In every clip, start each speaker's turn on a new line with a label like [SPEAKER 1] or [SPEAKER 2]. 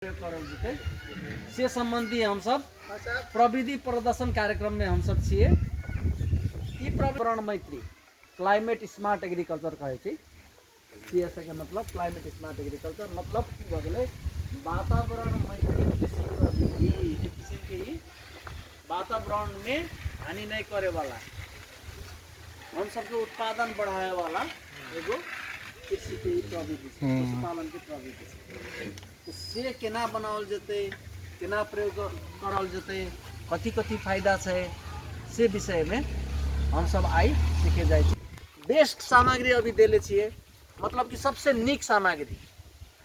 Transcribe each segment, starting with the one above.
[SPEAKER 1] से संबंधी हम सब प्रविधि प्रदर्शन कार्यक्रम में हम सब छिए। ई पर्यावरण मैत्री क्लाइमेट स्मार्ट एग्रीकल्चर कहे छी। सीएसए के मतलब क्लाइमेट स्मार्ट एग्रीकल्चर मतलब की भ गेलै वातावरण मैत्री कृषि प्रविधि। एक किस्म के वातावरण में हानि नहीं करे वाला, हम सबके उत्पादन बढ़ाए वाला एगो कृषि के प्रविधि, पशुपालन के प्रविधि। से केना बनावल जते, केना प्रयोग करल जते, कथी कथी फायदा है, से विषय में हम सब आई सीखे जाए। बेस्ट सामग्री अभी देले छिए, मतलब कि सबसे नीक सामग्री।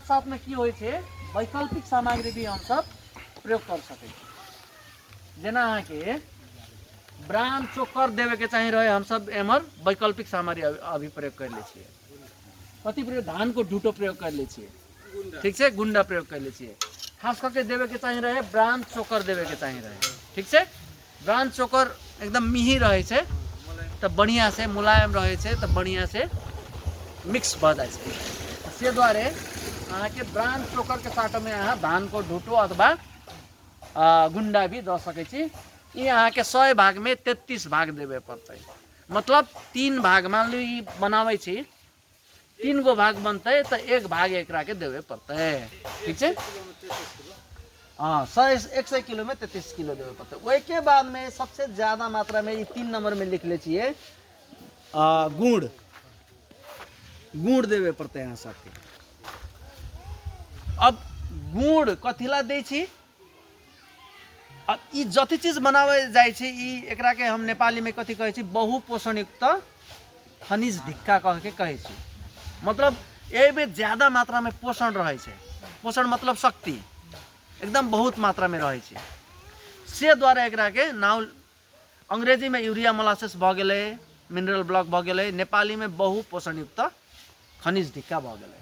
[SPEAKER 1] साथ में की होय छे वैकल्पिक सामग्री भी हम सब प्रयोग कर सके। जेना अहाँ के ब्रांड चोकर देवे के चाहिए रहे, हम सब एमर वैकल्पिक सामग्री अभी प्रयोग कर ले छिए। कथी प्रयोग, धान को ढूटो प्रयोग कर ले छिए, ठीक है, गुंडा प्रयोग कर ले छिए। खास करके देवे के चाहिए रहे ब्रांड चोकर देवे के चाहिए रहे, ठीक है। ब्रांड चोकर एकदम मिही रहे छे तो बढ़िया से मुलायम रहे छे तो बढ़िया से मिक्स भ जाए छे। से द्वारे अहाँ के ब्रांड चोकर के साथ में अहाँ धान को ढूटो अथवा गुंडा भी द सके छी। ये अहाँ के 100 भाग में 33 भाग देवे पड़ते, मतलब 3 भाग मान लो ये बनावे छी, 3 गो भाग बनते तो 1 भाग एकरा के देवे पड़ते, ठीक है। हाँ, 100 किलो में 33 किलो देवे पड़ते। वही के बाद में सबसे ज्यादा मात्रा में 3 नंबर में लिख ले चाहिए गुड़, गुड़ देवे पड़ते हैं सबके। अब गुड़ कथिला दे छी, अब ई जति चीज बनावे जाए छी, ई एकरा के हम नेपाली में कथी कहे छी, बहुपोषण युक्त खनिज ढिक्का कह के कहे छी। मतलब यही में ज्यादा मात्रा में पोषण रहे छे। पोषण मतलब शक्ति एकदम बहुत मात्रा में रहे छे। से द्वारा एकरा के नाम अंग्रेजी में यूरिया मोलासेस भ गेलै, मिनरल ब्लॉक भ गेलै, नेपाली में बहुपोषण युक्त खनिज ढिक्का भ गेलै।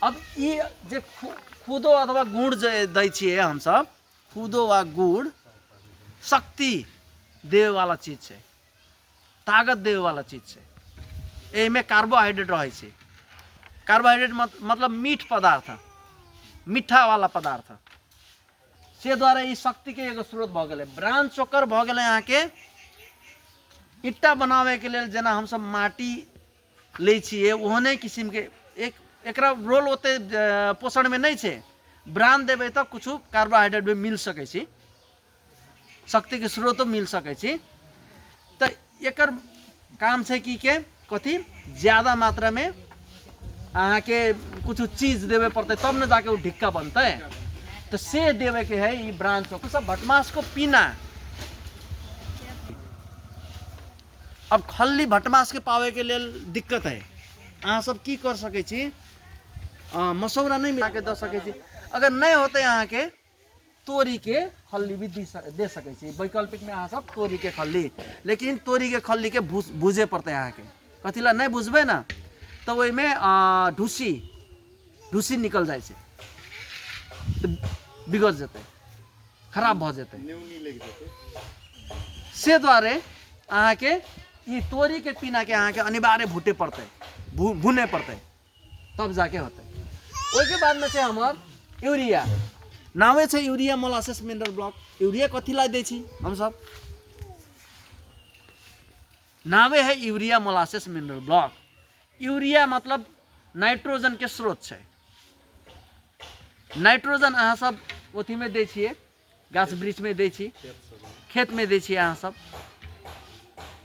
[SPEAKER 1] अब ये जे खुदो अथवा गुड़ जे दै छिए हम सब, खुदो वा गुड़ शक्ति देवे वाला चीज छे, ताकत देवे वाला चीज छे। एमे कार्बोहाइड्रेट रहे छे। कार्बोहाइड्रेट मतलब मीठ पदार्थ, मीठा वाला पदार्थ। से द्वारा ई शक्ति के एगो स्रोत भ गेलै। ब्रांड चोकर भ गेलै अहाँ के ईटा बनावे के लेल, जेना हम सब माटी ले छिए ओहने किस्म के एक एकरा रोल ओते पोषण में नहीं छे। ब्रांड देवे तो कुछ कार्बोहाइड्रेट भी मिल सके छी, शक्ति के स्रोत मिल सके छी। तो एकर काम छे कि के कथी ज्यादा मात्रा में अहाँ के कुछ चीज देवे पड़ते तब न जाके वो ढिक्का बनते। तो से देवे के है ये ब्रांड चोकर। सब भटमास को पीना, अब खल्ली भटमास के पावे के लेल दिक्कत है। अहाँ सब की कर सके छी, मसौरा नहीं मिला के दे सके छी। अगर नहीं होते अहाँ के तोरी के खल्ली भी दे सके छी। वैकल्पिक में अहाँ सब तोरी के खल्ली, लेकिन तोरी के खल्ली के भूजे पड़ते अहाँ के। कथिला नहीं भूजबे ना तो वही में ढूसी निकल जाए छे, तो बिगड़ जाते, खराब भ जाते। से द्वारे अहाँ के ये तोरी के पीना के अहाँ के अनिवार्य भूटे पड़ते, भुने पड़ते, तब जाके होते। ओके बाद में छे हमार यूरिया, नामे छे urea molasses mineral block. Urea कथिला दे छी हम सब, नामे है urea molasses mineral block. Urea मतलब नाइट्रोजन के स्रोत छे। नाइट्रोजन अहाँ सब ओथी में दे छिए, गाछ वृक्ष में दे छी, खेत में दे छिए, अहाँ सब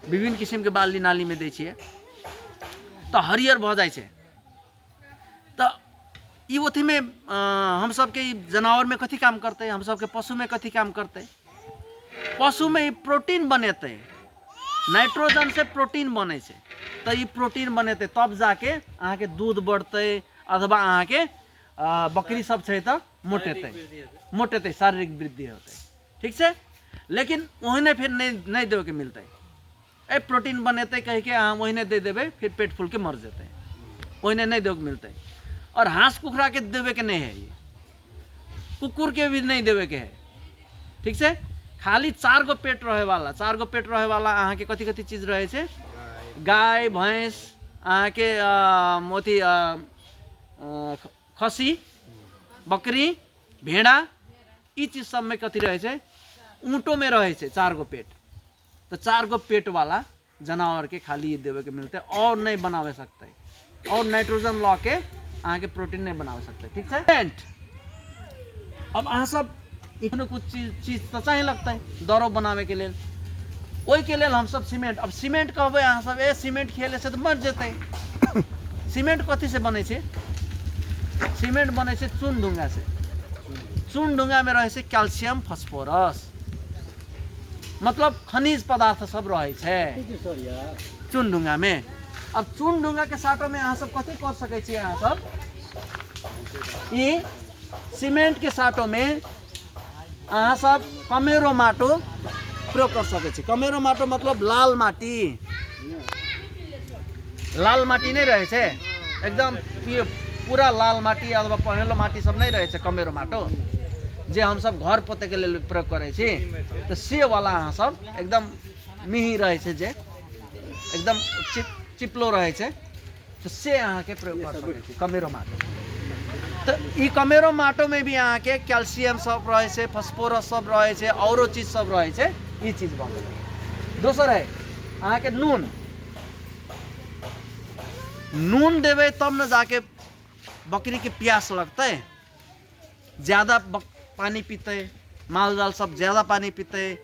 [SPEAKER 1] विभिन्न किस्म के बाली नाली में दे छिए, तो हरियर भ जाए छे। तो ई ओथी में हम सब के जानवर में कथी काम करते, हम सब के पशु में कथी काम करते। पशु में प्रोटीन बनेते, नाइट्रोजन से प्रोटीन बने छे। तो ये प्रोटीन बनेते तब जाके अहाँ के दूध बढ़ते, अथवा अहाँ के बकरी सब छे तो मोटेते, शारीरिक वृद्धि होते, ठीक है। लेकिन ओहने फिर नहीं देवे के मिलते। ए प्रोटीन बनेते कह के अहाँ ओहने दे देवे, फिर पेट फूल के मर जाते, ओहने नहीं देवे के मिलते। और हाँस कुखरा के देवे के नहीं है, ये कुकुर के भी नहीं देवे के है, ठीक है। खाली 4 गो पेट रहे वाला, 4 गो पेट रहे वाला अहाँ के कथी कथी चीज रहे छे, गाय भैंस अहाँ के मोती खसी, बकरी, भेड़ा, ये चीज सब में कथी रहे छे, ऊँटों में रहे छे 4 गो पेट। तो 4 गो पेट वाला जानवर के खाली ये देवे के मिलते, और नहीं बनावे सकते, और नाइट्रोजन ला के अहाँ के प्रोटीन नहीं बनावे सकते। ठीक है। अब अहाँ सब इतने कुछ चीज तो चाहिए लगता है दौरो बनावे के लिए, वही के लिए हम सब सीमेंट। अब सीमेंट कहबे अहाँ सब ए सीमेंट खेले से तो मर जेते। सीमेंट कथी से बने छे? सीमेंट बने छे चून ढुंगा से। चून ढुंगा में रहे छे कैल्शियम, फास्फोरस, मतलब खनिज पदार्थ सब रहे छे चून ढुंगा में। अब चून ढुंगा के साटो में अहाँ सब कथी कर सके छी? अहाँ सब ई सीमेंट के साटो में अहाँ सब कमेरो माटो प्रयोग कर सके छी। कमेरो माटो मतलब लाल माटी, लाल माटी नहीं रहे छे एकदम पूरा लाल माटी अथवा पहेलो माटी सब नहीं रहे छे। कमेरो माटो जे हम सब घर पोते के लिए प्रयोग करे छी, तो से वाला अहाँ सब एकदम मिही रहे छे, जे एकदम चिपलो रहे छे, तो से अहाँ के प्रयोग कर सके छी कमेरो माटो। तो ई कमेरो माटो में भी अहाँ के कैल्शियम सब रहे छे, फास्फोरस सब रहे छे, औरो चीज सब रहे छे, ई चीज बने। दोसर है अहाँ के नून। नून देवे तब न जाके बकरी के प्यास लगते, ज्यादा पानी पीते, माल जाल सब ज्यादा पानी पीते,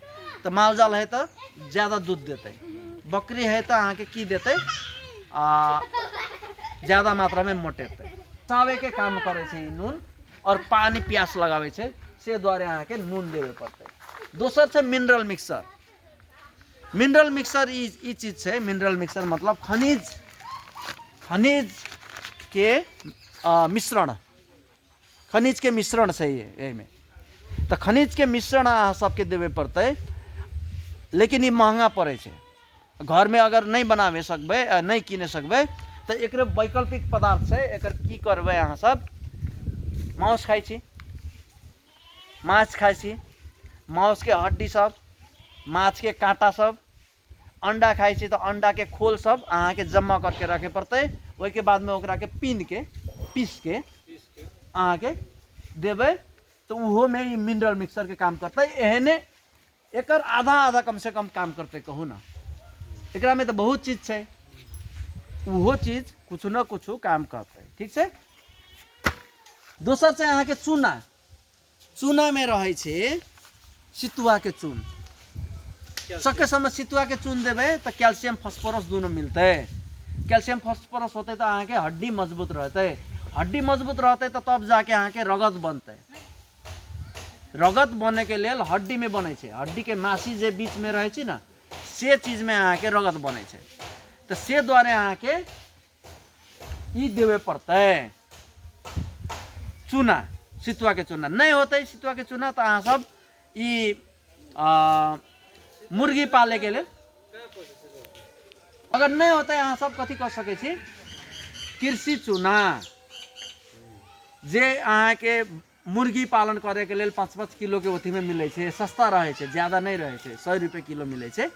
[SPEAKER 1] तो माल जाल है तो ज्यादा दूध देते, बकरी है तो अहाँ के की देते ज्यादा मात्रा में मोटेते। चावे के काम करे छे नून, और पानी प्यास लगावे छे, से द्वारे अहाँ के नून देवे पड़ते। दोसर छे मिनरल मिक्सर। मिनरल मिक्सर ई चीज छे, मिनरल मिक्सर मतलब खनिज के मिश्रण, खनिज के मिश्रण से ये में। तो खनिज के मिश्रण अहाँ सबके देवे पड़ते, लेकिन ये महंगा पड़े छे। घर में अगर नहीं बनावे सकबे, नहीं किने सकबे, तो एक वैकल्पिक पदार्थ से एकर की करबे? अहाँ सब मांस खाई छी, माछ खाई छी, मांस के हड्डी सब, माछ के कांटा सब, अंडा खाई छी तो अंडा के खोल सब अहाँ के जमा करके रखे पड़ते। वही के बाद में ओकरा के पीस के अहाँ के देवे, तो उहो में मिनरल मिक्सर के काम करते। एहने एकर आधा कम से कम काम करते कहू ना। एकरा में तो बहुत चीज छे, उहो चीज कुछ न कुछ काम करते। ठीक है। दोसर से अहाँ के चूना। चूना में रहे छे सितुआ के चून। सके समय सितुआ के चून देवे तो कैल्शियम फास्फोरस दोनों मिलते। कैल्शियम फास्फोरस होते तो अहाँ के हड्डी मजबूत रहते, हड्डी मजबूत रहते तो तब जाके अहाँ के रगत बनते। रगत बने के लिए हड्डी में बने छे, हड्डी के मासी जे बीच में रहे छे ना, से चीज में अहाँ के रगत बने छे। तो से द्वारे अहाँ के ई देवे पड़ते चूना, सितुआ के चूना। नहीं होते सितुआ के चूना तो अहाँ सब ई मुर्गी पाले के लिए, अगर नहीं होता है अहाँ सब कथी कर सके छी? कृषि चूना, जे अहाँ के मुर्गी पालन करे के लिए 5-5 किलो के अथी में मिले छे, सस्ता रहे छे, ज्यादा नहीं रहे छे, 100 रुपये किलो मिले छे,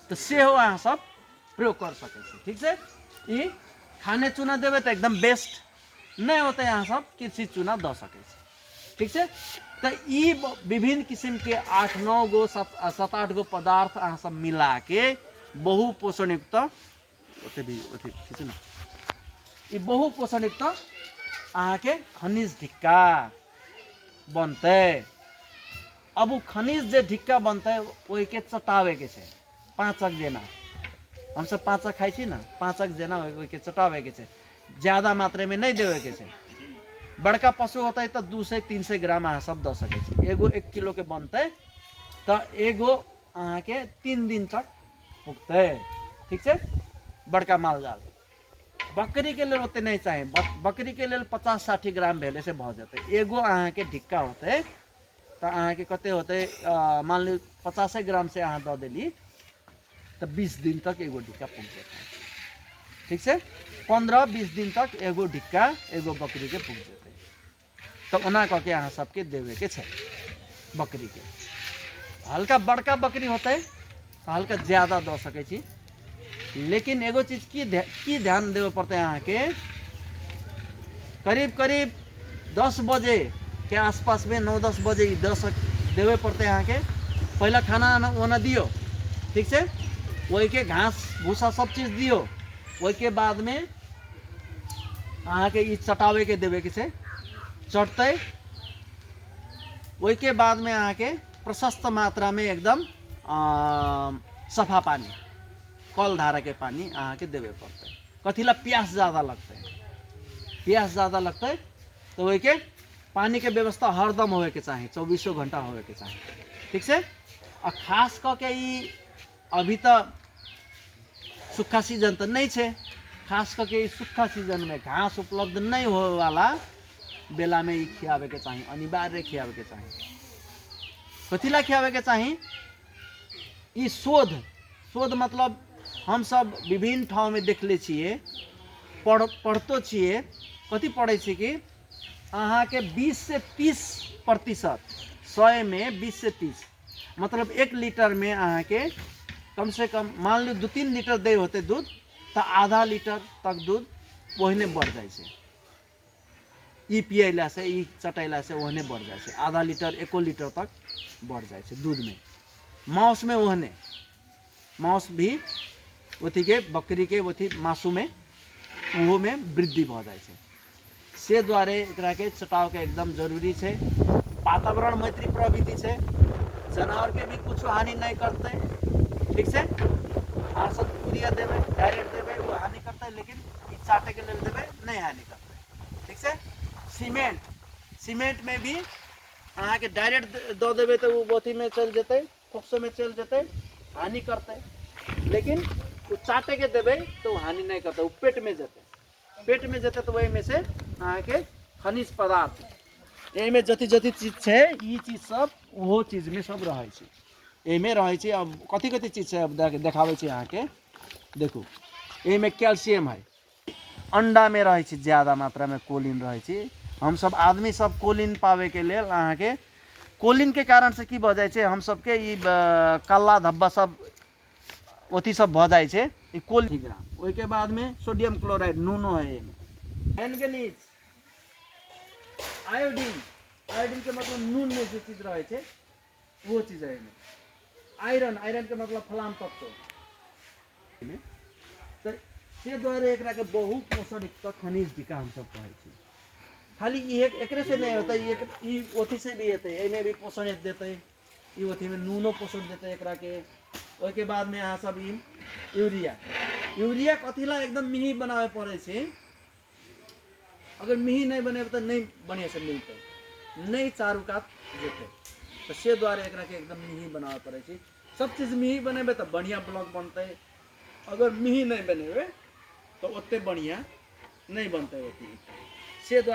[SPEAKER 1] तो से हो अहाँ सब प्रयोग कर सके छी। ठीक है। ई खाने चूना देवे तो एकदम बेस्ट, नहीं होते यहाँ सब कृषि चूना द सके छी। ठीक है। तो ई विभिन्न किस्म के 8-9 गो 7-8 गो पदार्थ अहाँ सब मिला के बहु पोषण युक्त बहु पोषण युक्त अहाँ के खनिज ढिक्का बनते। अब वो खनिज जे ढिक्का बनते वही के चटावे के छे 5 जना। हम सब 5 खाई छी ना, 5 जना वही के चटावे के छे, ज्यादा मात्रा में नहीं देवे के छे। बड़का पशु होता है तो 200-300 ग्राम अहाँ सब द सके छी। एगो 1 किलो के बनते तो एगो अहाँ के 3 दिन तक पुगते। ठीक है। बड़का माल जाल। बकरी के लिए होते नहीं चाहे, बकरी के लिए 50-60 ग्राम भेले से बहुत जाते। एगो अहाँ के ढिक्का होते तो अहाँ के कते होते, मान ली 50 ग्राम से अहाँ द देली तो 20 दिन तक एगो ढिक्का पुग जाता। ठीक है। 15-20 दिन तक एगो ढिक्का एगो बकरी के पुग जाते। तो ओना कह के अहाँ सबके देवे के छे। बकरी के हल्का बड़का बकरी होता है तो हल्का ज्यादा द सके छी, लेकिन एगो चीज की ध्यान देवे पड़ते है अहाँ के, करीब 10 बजे के आसपास में 9-10 बजे 10 देवे पड़ते यहाँ के। पहला खाना वाना दियो, ठीक से, वही के घास भूसा सब चीज दियो, वही के बाद में अहाँ के ई चटावे के देवे के से चढ़ते, वही के बाद में अहाँ के प्रशस्त मात्रा में एकदम सफा पानी, कल धारा के पानी अहाँ के देवे पड़ते। कथिला प्यास ज़्यादा लगते है, प्यास ज़्यादा लगते है तो वही के पानी के व्यवस्था हरदम होवे के चाहिए, 24 घंटा होवे के चाहिए, ठीक से। और खास करके ई अभी तो सूखा सीजन तो नहीं है, खास करके सूखा सीजन में घास उपलब्ध नहीं हो वाला बेला में खियावे के चाहिए, अनिवार्य खियावे के चाहिए। कथिला खियावे के चाहिए, ई शोध मतलब हम सब विभिन्न ठाव में देखले छिए, पढ़तो छिए, कथी पढ़े छी कि अहाँ के 20 से 30% 100 में 20 से 30 मतलब 1 लीटर में अहाँ के कम से कम मान लो 2-3 लीटर दे होते दूध, तो आधा लीटर तक दूध वहने बढ़ जाए से, ई पियला से, ई चटैला से वहने बढ़ जाए से, आधा लीटर 1 लीटर तक बढ़ जाए से दूध में। मांस में वहने मांस भी वथी के बकरी के वथी मासू में वो में वृद्धि भ जाए से द्वारे एकरा के चटाव के एकदम जरूरी है। वातावरण मैत्री प्रवृत्ति से जानवर के भी कुछ हानि नहीं करते, ठीक से। आसत यूरिया देवे, डायरेक्ट देवे वो हानि करता है, लेकिन चाटे के लिए देवे नहीं हानि करते, ठीक से। सीमेंट में भी अहाँ के डायरेक्ट दो देवे तो वो बोथी में चल जाते, फोक्सो में चल जाते, हानि करते, लेकिन वो चाटे के देवे तो हानि नहीं करते, वो पेट में जाते तो वही में से अहाँ के खनिज पदार्थ यही में जति चीज है, ये चीज सब वो चीज में सब रहे छै, यही में रहे छै। अब कथी चीज है, अब देखावे छै अहाँ के, देखू यही में कैल्शियम है, अंडा में रहे छै ज्यादा मात्रा में कोलिन रहे छै। हम सब आदमी सब कोलिन पावे के लिए अहाँ के कोलिन के कारण से की भ जाए छै, हम सब के ई काला धब्बा सब ओथी सब भ जाए छै, ई कोलिन ग्राम। ओई के बाद में सोडियम क्लोराइड नूनो है, मैंगनीज, आयोडीन के मतलब नून में जो चीज रहे छै वो चीज है। आयरन के मतलब फलाम तत्व, तो से द्वारे एकरा के बहुत पोषण युक्त खनिज टीका हम सब कहे छी। खाली ये एकरे से नहीं होता, ये ई ओथी से भी होते, एमे भी पोषण देते, ई ओथी में नूनो पोषण देते एकरा के। ओई के बाद में यहाँ सब यूरिया कथिला एकदम मिही बनावे पड़े छे, अगर मिही नहीं बने तो नहीं बढ़िया से मिलते, नहीं चारू कात जेते, तो से द्वारा एकरा के एकदम मिही बनावे पड़े छे। सब चीज मिही बनेबे तो बढ़िया ब्लॉक बनते, अगर मिही नहीं बनेबे तो ओते बढ़िया नहीं बनते होती से द्वारा।